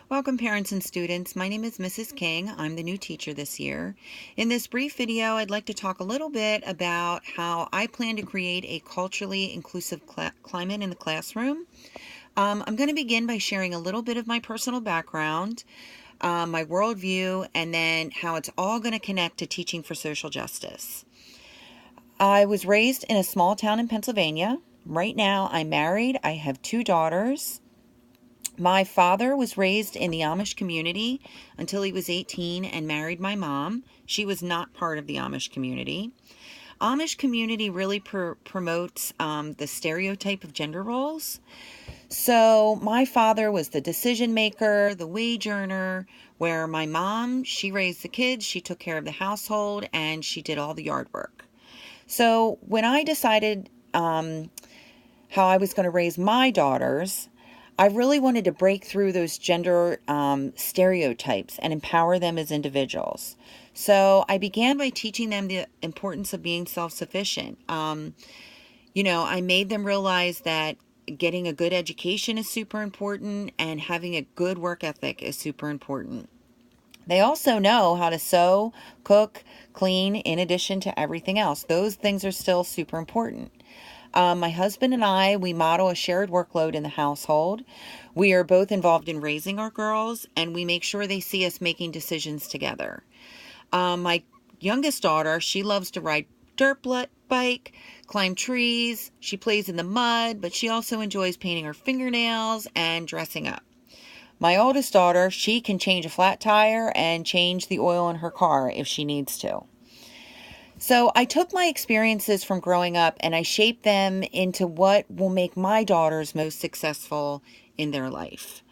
Welcome parents and students. My name is Mrs. King. I'm the new teacher this year. In this brief video, I'd like to talk a little bit about how I plan to create a culturally inclusive climate in the classroom. I'm going to begin by sharing a little bit of my personal background, my worldview, and then how it's all going to connect to teaching for social justice. I was raised in a small town in Pennsylvania. Right now, I'm married. I have 2 daughters. My father was raised in the Amish community until he was 18 and married my mom. She was not part of the Amish community. Amish community really promotes the stereotype of gender roles. So my father was the decision maker, the wage earner, where my mom, she raised the kids, she took care of the household, and she did all the yard work. So when I decided how I was going to raise my daughters, I really wanted to break through those gender stereotypes and empower them as individuals. So I began by teaching them the importance of being self-sufficient. I made them realize that getting a good education is super important and having a good work ethic is super important. They also know how to sew, cook, clean, in addition to everything else. Those things are still super important. My husband and I, we model a shared workload in the household. We are both involved in raising our girls, and we make sure they see us making decisions together. My youngest daughter, she loves to ride dirt bike, climb trees. She plays in the mud, but she also enjoys painting her fingernails and dressing up. My oldest daughter, she can change a flat tire and change the oil in her car if she needs to. So I took my experiences from growing up and I shaped them into what will make my daughters most successful in their life.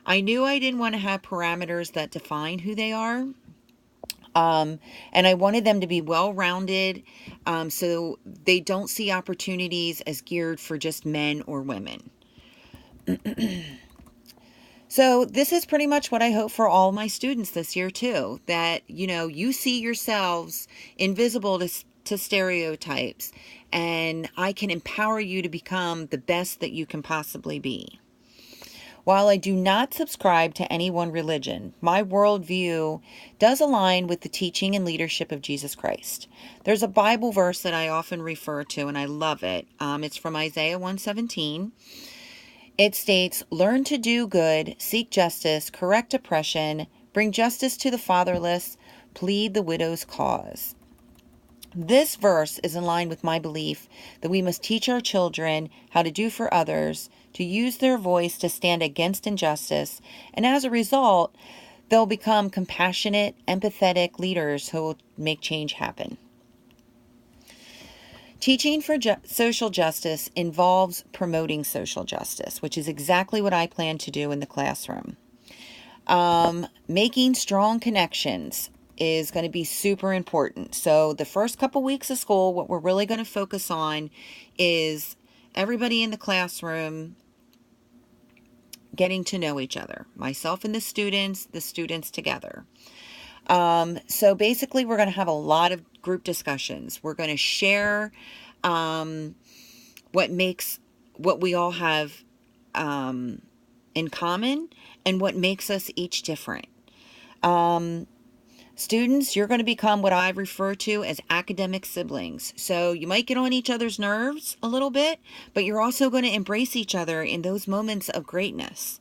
I knew I didn't want to have parameters that define who they are. And I wanted them to be well-rounded, so they don't see opportunities as geared for just men or women. So this is pretty much what I hope for all my students this year too, that, you see yourselves invisible to stereotypes, and I can empower you to become the best that you can possibly be. While I do not subscribe to any one religion, my worldview does align with the teaching and leadership of Jesus Christ. There's a Bible verse that I often refer to, and I love it. It's from Isaiah 1:17. It states, "Learn to do good, seek justice, correct oppression, bring justice to the fatherless, plead the widow's cause." This verse is in line with my belief that we must teach our children how to do for others, to use their voice to stand against injustice, and as a result, they'll become compassionate, empathetic leaders who will make change happen. Teaching for social justice involves promoting social justice, which is exactly what I plan to do in the classroom. Making strong connections is going to be super important. So the first couple weeks of school, what we're really going to focus on is everybody in the classroom getting to know each other. Myself and the students together. So basically, we're going to have a lot of group discussions. We're going to share what we all have in common and what makes us each different. Students, you're going to become what I refer to as academic siblings. So you might get on each other's nerves a little bit, but you're also going to embrace each other in those moments of greatness.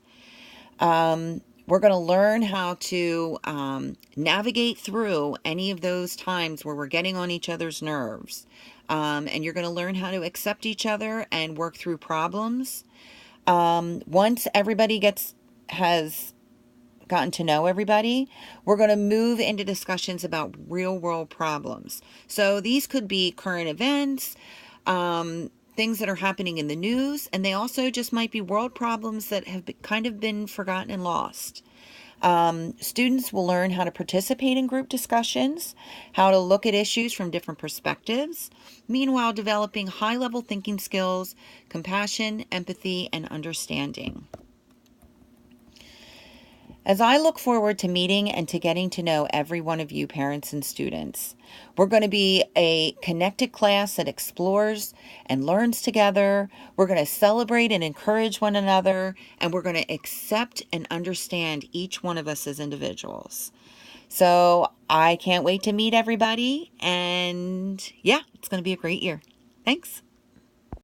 We're going to learn how to navigate through any of those times where we're getting on each other's nerves. And you're going to learn how to accept each other and work through problems. Once everybody has gotten to know everybody, we're going to move into discussions about real world problems. So these could be current events, things that are happening in the news, and they also just might be world problems that have kind of been forgotten and lost. Students will learn how to participate in group discussions, how to look at issues from different perspectives, meanwhile developing high-level thinking skills, compassion, empathy, and understanding. As I look forward to meeting and to getting to know every one of you parents and students, we're going to be a connected class that explores and learns together. We're going to celebrate and encourage one another, and we're going to accept and understand each one of us as individuals. So I can't wait to meet everybody, and yeah, it's going to be a great year. Thanks.